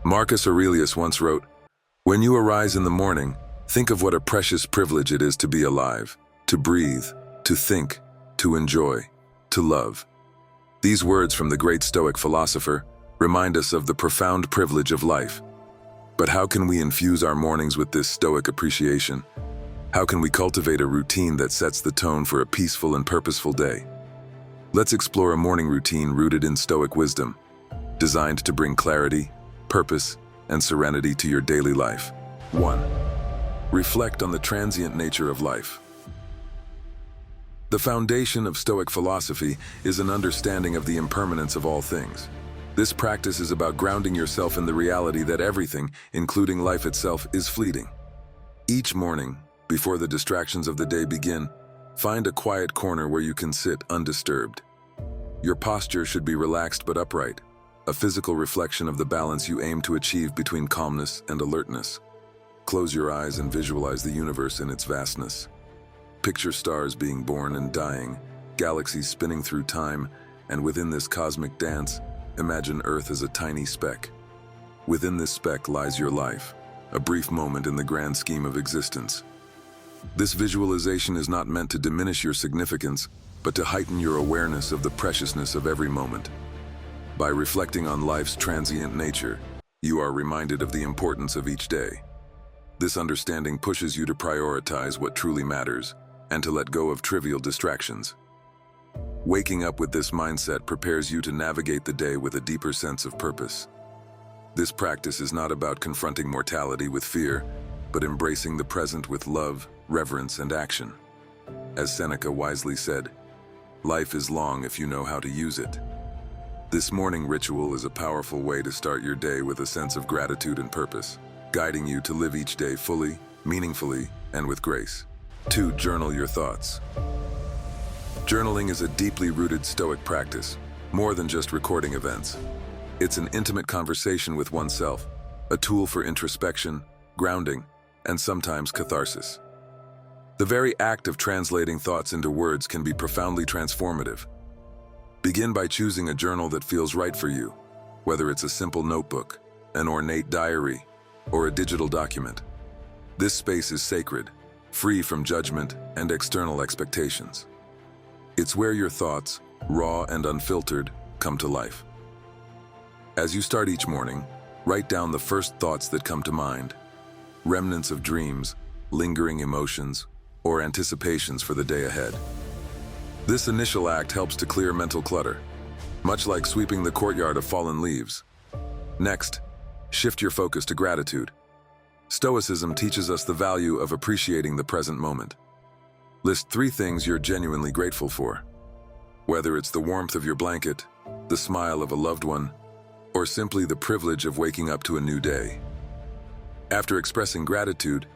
Marcus Aurelius once wrote, "When you arise in the morning, think of what a precious privilege it is to be alive, to breathe, to think, to enjoy, to love." These words from the great Stoic philosopher remind us of the profound privilege of life. But how can we infuse our mornings with this Stoic appreciation? How can we cultivate a routine that sets the tone for a peaceful and purposeful day? Let's explore a morning routine rooted in Stoic wisdom, designed to bring clarity, purpose, and serenity to your daily life. 1. Reflect on the transient nature of life. The foundation of Stoic philosophy is an understanding of the impermanence of all things. This practice is about grounding yourself in the reality that everything, including life itself, is fleeting. Each morning, before the distractions of the day begin, find a quiet corner where you can sit undisturbed. Your posture should be relaxed but upright, a physical reflection of the balance you aim to achieve between calmness and alertness. Close your eyes and visualize the universe in its vastness. Picture stars being born and dying, galaxies spinning through time, and within this cosmic dance, imagine Earth as a tiny speck. Within this speck lies your life, a brief moment in the grand scheme of existence. This visualization is not meant to diminish your significance, but to heighten your awareness of the preciousness of every moment. By reflecting on life's transient nature, you are reminded of the importance of each day. This understanding pushes you to prioritize what truly matters and to let go of trivial distractions. Waking up with this mindset prepares you to navigate the day with a deeper sense of purpose. This practice is not about confronting mortality with fear, but embracing the present with love, reverence, and action. As Seneca wisely said, "Life is long if you know how to use it." This morning ritual is a powerful way to start your day with a sense of gratitude and purpose, guiding you to live each day fully, meaningfully, and with grace. 2. Journal your thoughts. Journaling is a deeply rooted Stoic practice, more than just recording events. It's an intimate conversation with oneself, a tool for introspection, grounding, and sometimes catharsis. The very act of translating thoughts into words can be profoundly transformative. Begin by choosing a journal that feels right for you, whether it's a simple notebook, an ornate diary, or a digital document. This space is sacred, free from judgment and external expectations. It's where your thoughts, raw and unfiltered, come to life. As you start each morning, write down the first thoughts that come to mind, remnants of dreams, lingering emotions, or anticipations for the day ahead. This initial act helps to clear mental clutter, much like sweeping the courtyard of fallen leaves. Next, shift your focus to gratitude. Stoicism teaches us the value of appreciating the present moment. List 3 things you're genuinely grateful for. Whether it's the warmth of your blanket, the smile of a loved one, or simply the privilege of waking up to a new day. After expressing gratitude,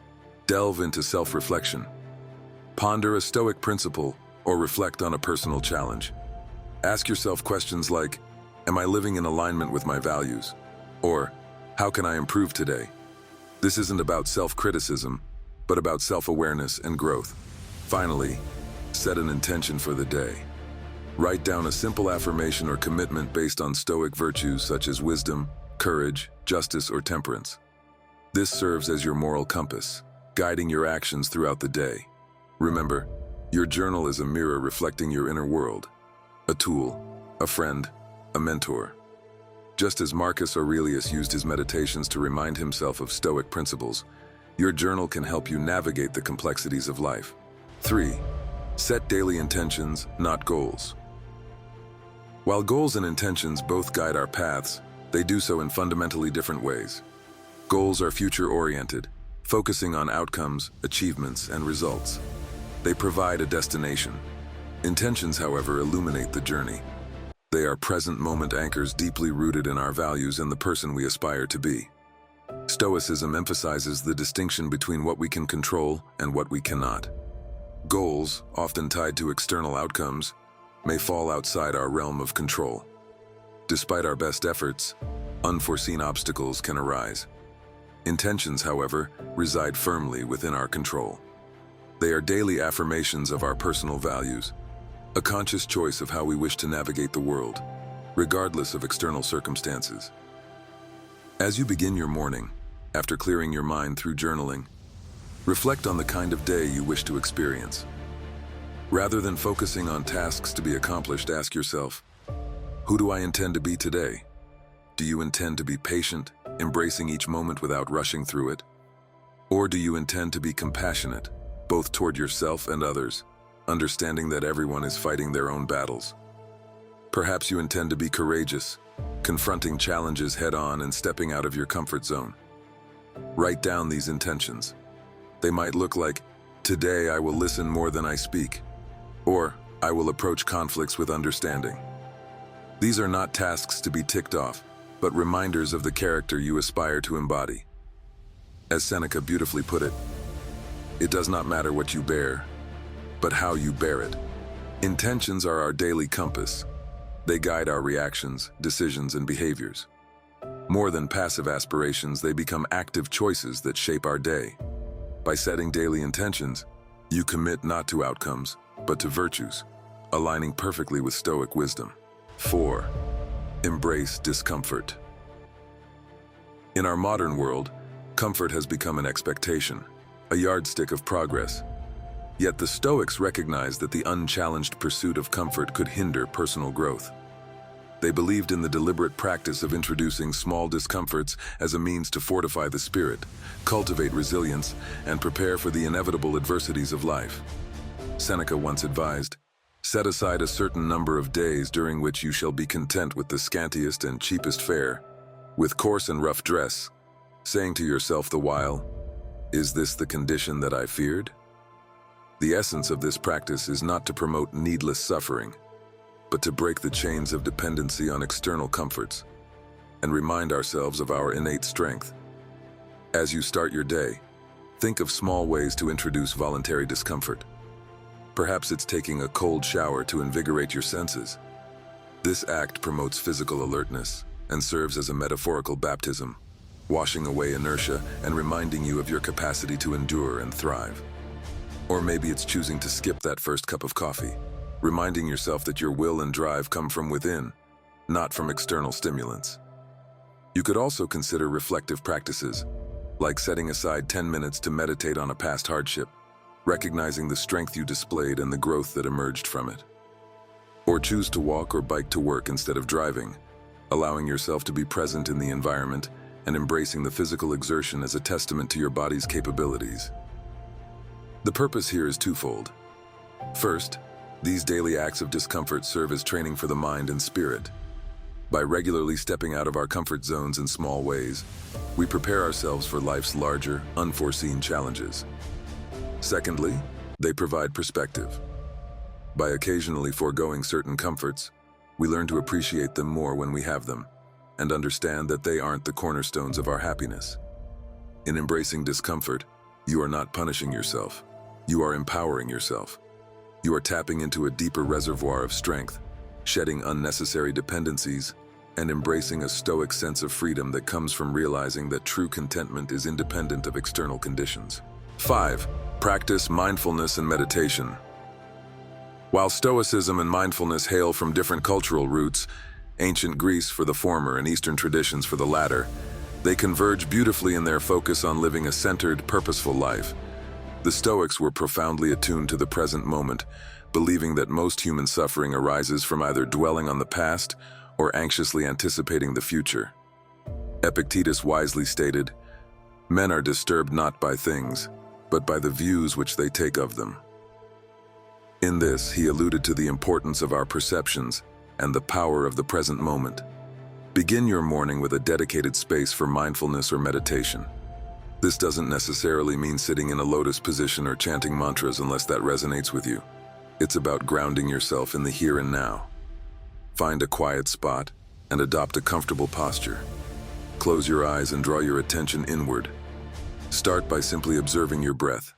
delve into self-reflection. Ponder a Stoic principle or reflect on a personal challenge. Ask yourself questions like, am I living in alignment with my values? Or, how can I improve today? This isn't about self-criticism, but about self-awareness and growth. Finally, set an intention for the day. Write down a simple affirmation or commitment based on Stoic virtues such as wisdom, courage, justice, or temperance. This serves as your moral compass, guiding your actions throughout the day. Remember, your journal is a mirror reflecting your inner world, a tool, a friend, a mentor. Just as Marcus Aurelius used his meditations to remind himself of Stoic principles, your journal can help you navigate the complexities of life. 3. Set daily intentions, not goals. While goals and intentions both guide our paths, they do so in fundamentally different ways. Goals are future-oriented, focusing on outcomes, achievements, and results. They provide a destination. Intentions, however, illuminate the journey. They are present-moment anchors deeply rooted in our values and the person we aspire to be. Stoicism emphasizes the distinction between what we can control and what we cannot. Goals, often tied to external outcomes, may fall outside our realm of control. Despite our best efforts, unforeseen obstacles can arise. Intentions, however, reside firmly within our control. They are daily affirmations of our personal values, a conscious choice of how we wish to navigate the world, regardless of external circumstances. As you begin your morning, after clearing your mind through journaling, reflect on the kind of day you wish to experience. Rather than focusing on tasks to be accomplished, ask yourself, who do I intend to be today? Do you intend to be patient, embracing each moment without rushing through it? Or do you intend to be compassionate, both toward yourself and others, understanding that everyone is fighting their own battles? Perhaps you intend to be courageous, confronting challenges head-on and stepping out of your comfort zone. Write down these intentions. They might look like, today I will listen more than I speak, or I will approach conflicts with understanding. These are not tasks to be ticked off, but reminders of the character you aspire to embody. As Seneca beautifully put it, it does not matter what you bear, but how you bear it. Intentions are our daily compass. They guide our reactions, decisions, and behaviors. More than passive aspirations, they become active choices that shape our day. By setting daily intentions, you commit not to outcomes, but to virtues, aligning perfectly with Stoic wisdom. 4. Embrace discomfort. In our modern world, comfort has become an expectation, a yardstick of progress. Yet the Stoics recognized that the unchallenged pursuit of comfort could hinder personal growth. They believed in the deliberate practice of introducing small discomforts as a means to fortify the spirit, cultivate resilience, and prepare for the inevitable adversities of life. Seneca once advised, "Set aside a certain number of days during which you shall be content with the scantiest and cheapest fare, with coarse and rough dress, saying to yourself the while, 'Is this the condition that I feared?'" The essence of this practice is not to promote needless suffering, but to break the chains of dependency on external comforts and remind ourselves of our innate strength. As you start your day, think of small ways to introduce voluntary discomfort. Perhaps it's taking a cold shower to invigorate your senses. This act promotes physical alertness and serves as a metaphorical baptism, washing away inertia and reminding you of your capacity to endure and thrive. Or maybe it's choosing to skip that first cup of coffee, reminding yourself that your will and drive come from within, not from external stimulants. You could also consider reflective practices, like setting aside 10 minutes to meditate on a past hardship, recognizing the strength you displayed and the growth that emerged from it. Or choose to walk or bike to work instead of driving, allowing yourself to be present in the environment and embracing the physical exertion as a testament to your body's capabilities. The purpose here is twofold. First, these daily acts of discomfort serve as training for the mind and spirit. By regularly stepping out of our comfort zones in small ways, we prepare ourselves for life's larger, unforeseen challenges. Secondly, they provide perspective. By occasionally foregoing certain comforts, we learn to appreciate them more when we have them, and understand that they aren't the cornerstones of our happiness. In embracing discomfort, you are not punishing yourself. You are empowering yourself. You are tapping into a deeper reservoir of strength, shedding unnecessary dependencies, and embracing a stoic sense of freedom that comes from realizing that true contentment is independent of external conditions. 5. Practice mindfulness and meditation. While Stoicism and mindfulness hail from different cultural roots, ancient Greece for the former and Eastern traditions for the latter, they converge beautifully in their focus on living a centered, purposeful life. The Stoics were profoundly attuned to the present moment, believing that most human suffering arises from either dwelling on the past or anxiously anticipating the future. Epictetus wisely stated, "Men are disturbed not by things, but by the views which they take of them." In this, he alluded to the importance of our perceptions and the power of the present moment. Begin your morning with a dedicated space for mindfulness or meditation. This doesn't necessarily mean sitting in a lotus position or chanting mantras unless that resonates with you. It's about grounding yourself in the here and now. Find a quiet spot and adopt a comfortable posture. Close your eyes and draw your attention inward. Start by simply observing your breath,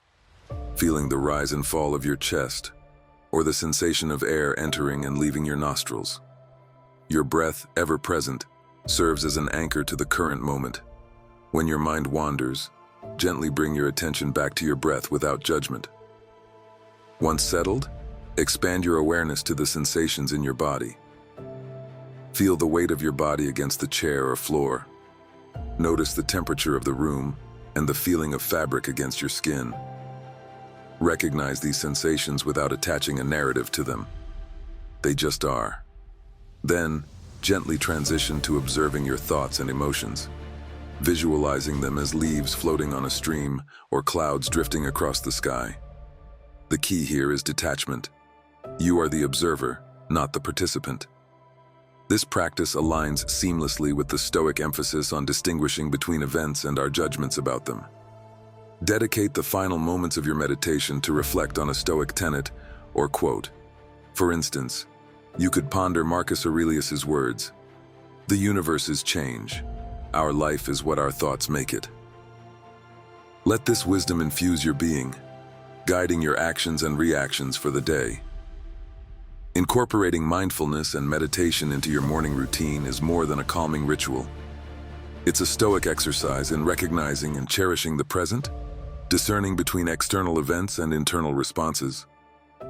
feeling the rise and fall of your chest, or the sensation of air entering and leaving your nostrils. Your breath, ever present, serves as an anchor to the current moment. When your mind wanders, gently bring your attention back to your breath without judgment. Once settled, expand your awareness to the sensations in your body. Feel the weight of your body against the chair or floor. Notice the temperature of the room and the feeling of fabric against your skin. Recognize these sensations without attaching a narrative to them. They just are. Then, gently transition to observing your thoughts and emotions, visualizing them as leaves floating on a stream or clouds drifting across the sky. The key here is detachment. You are the observer, not the participant. This practice aligns seamlessly with the Stoic emphasis on distinguishing between events and our judgments about them. Dedicate the final moments of your meditation to reflect on a Stoic tenet or quote. For instance, you could ponder Marcus Aurelius's words, "The universe is change. Our life is what our thoughts make it." Let this wisdom infuse your being, guiding your actions and reactions for the day. Incorporating mindfulness and meditation into your morning routine is more than a calming ritual. It's a Stoic exercise in recognizing and cherishing the present, discerning between external events and internal responses,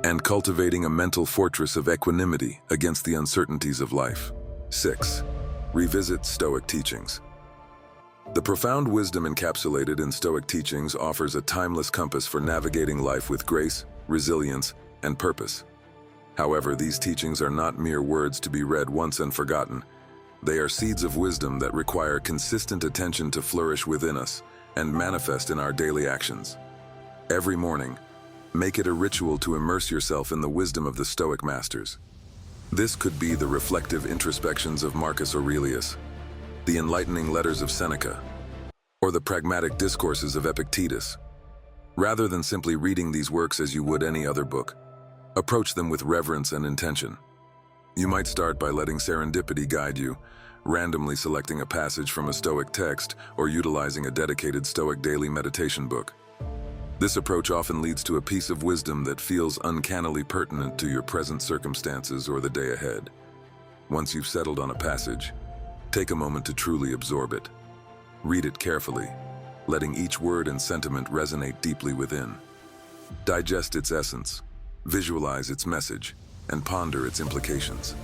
and cultivating a mental fortress of equanimity against the uncertainties of life. 6. Revisit Stoic teachings. The profound wisdom encapsulated in Stoic teachings offers a timeless compass for navigating life with grace, resilience, and purpose. However, these teachings are not mere words to be read once and forgotten. They are seeds of wisdom that require consistent attention to flourish within us and manifest in our daily actions. Every morning, make it a ritual to immerse yourself in the wisdom of the Stoic masters. This could be the reflective introspections of Marcus Aurelius, the enlightening letters of Seneca, or the pragmatic discourses of Epictetus. Rather than simply reading these works as you would any other book, approach them with reverence and intention. You might start by letting serendipity guide you, randomly selecting a passage from a Stoic text or utilizing a dedicated Stoic daily meditation book. This approach often leads to a piece of wisdom that feels uncannily pertinent to your present circumstances or the day ahead. Once you've settled on a passage, take a moment to truly absorb it. Read it carefully, letting each word and sentiment resonate deeply within. Digest its essence, visualize its message, and ponder its implications.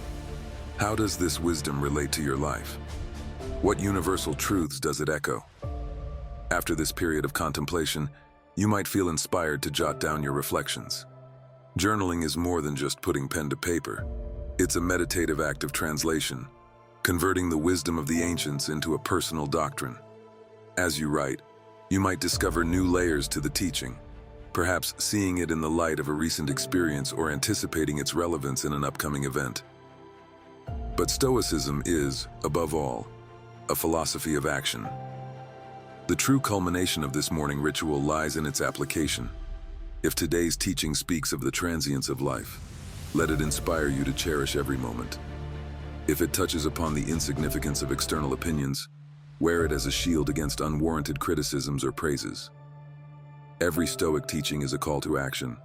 How does this wisdom relate to your life? What universal truths does it echo? After this period of contemplation, you might feel inspired to jot down your reflections. Journaling is more than just putting pen to paper. It's a meditative act of translation, converting the wisdom of the ancients into a personal doctrine. As you write, you might discover new layers to the teaching, perhaps seeing it in the light of a recent experience or anticipating its relevance in an upcoming event. But Stoicism is, above all, a philosophy of action. The true culmination of this morning ritual lies in its application. If today's teaching speaks of the transience of life, let it inspire you to cherish every moment. If it touches upon the insignificance of external opinions, wear it as a shield against unwarranted criticisms or praises. Every Stoic teaching is a call to action,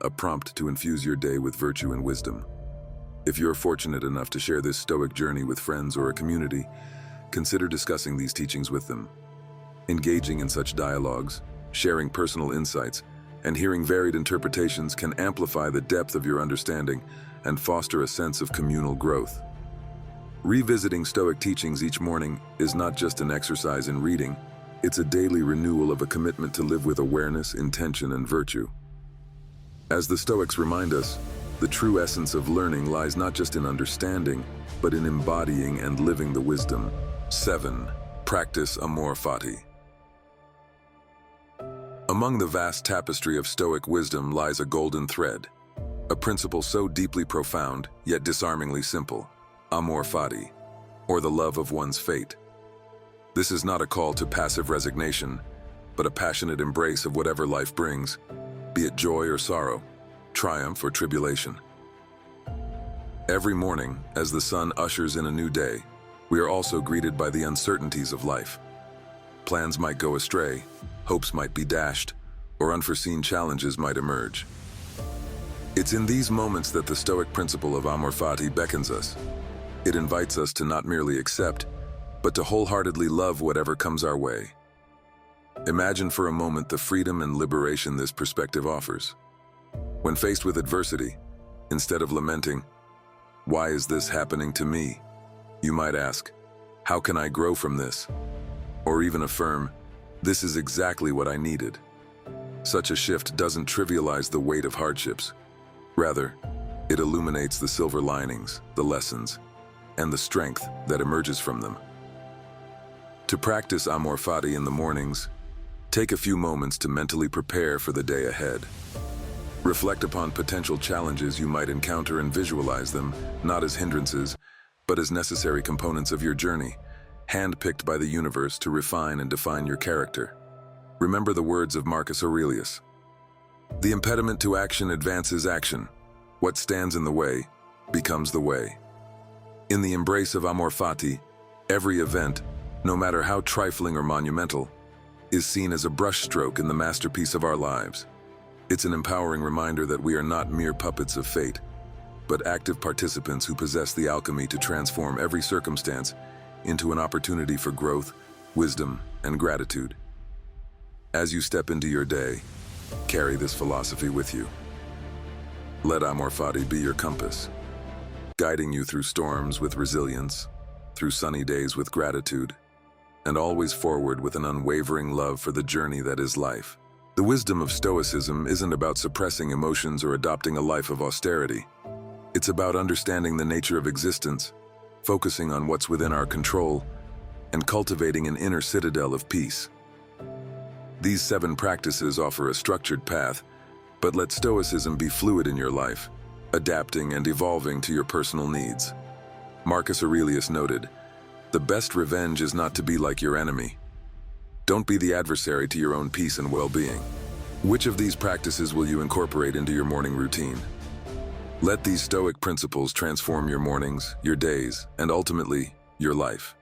a prompt to infuse your day with virtue and wisdom. If you're fortunate enough to share this Stoic journey with friends or a community, consider discussing these teachings with them. Engaging in such dialogues, sharing personal insights, and hearing varied interpretations can amplify the depth of your understanding and foster a sense of communal growth. Revisiting Stoic teachings each morning is not just an exercise in reading, it's a daily renewal of a commitment to live with awareness, intention, and virtue. As the Stoics remind us, the true essence of learning lies not just in understanding, but in embodying and living the wisdom. 7. Practice Amor Fati. Among the vast tapestry of Stoic wisdom lies a golden thread, a principle so deeply profound, yet disarmingly simple: Amor Fati, or the love of one's fate. This is not a call to passive resignation, but a passionate embrace of whatever life brings, be it joy or sorrow, triumph or tribulation. Every morning, as the sun ushers in a new day, we are also greeted by the uncertainties of life. Plans might go astray, hopes might be dashed, or unforeseen challenges might emerge. It's in these moments that the Stoic principle of Amor Fati beckons us. It invites us to not merely accept, but to wholeheartedly love whatever comes our way. Imagine for a moment the freedom and liberation this perspective offers. When faced with adversity, instead of lamenting, "Why is this happening to me?" you might ask, "How can I grow from this?" or even affirm, "This is exactly what I needed." Such a shift doesn't trivialize the weight of hardships. Rather, it illuminates the silver linings, the lessons, and the strength that emerges from them. To practice Amor Fati in the mornings, take a few moments to mentally prepare for the day ahead. Reflect upon potential challenges you might encounter and visualize them, not as hindrances, but as necessary components of your journey, handpicked by the universe to refine and define your character. Remember the words of Marcus Aurelius. "The impediment to action advances action. What stands in the way becomes the way." In the embrace of Amor Fati, every event, no matter how trifling or monumental, is seen as a brushstroke in the masterpiece of our lives. It's an empowering reminder that we are not mere puppets of fate, but active participants who possess the alchemy to transform every circumstance into an opportunity for growth, wisdom, and gratitude. As you step into your day, carry this philosophy with you. Let Amor Fati be your compass, guiding you through storms with resilience, through sunny days with gratitude, and always forward with an unwavering love for the journey that is life. The wisdom of Stoicism isn't about suppressing emotions or adopting a life of austerity. It's about understanding the nature of existence, focusing on what's within our control, and cultivating an inner citadel of peace. These 7 practices offer a structured path, but let Stoicism be fluid in your life, adapting and evolving to your personal needs. Marcus Aurelius noted, "The best revenge is not to be like your enemy." Don't be the adversary to your own peace and well-being. Which of these practices will you incorporate into your morning routine? Let these Stoic principles transform your mornings, your days, and ultimately, your life.